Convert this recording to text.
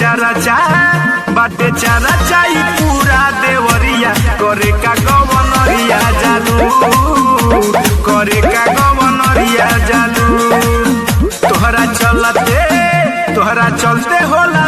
चारा चा बाटे चारा चाई पूरा देवरिया करे का गवनरिया जालू करे का गवनरिया जालू तोहरा चलते होला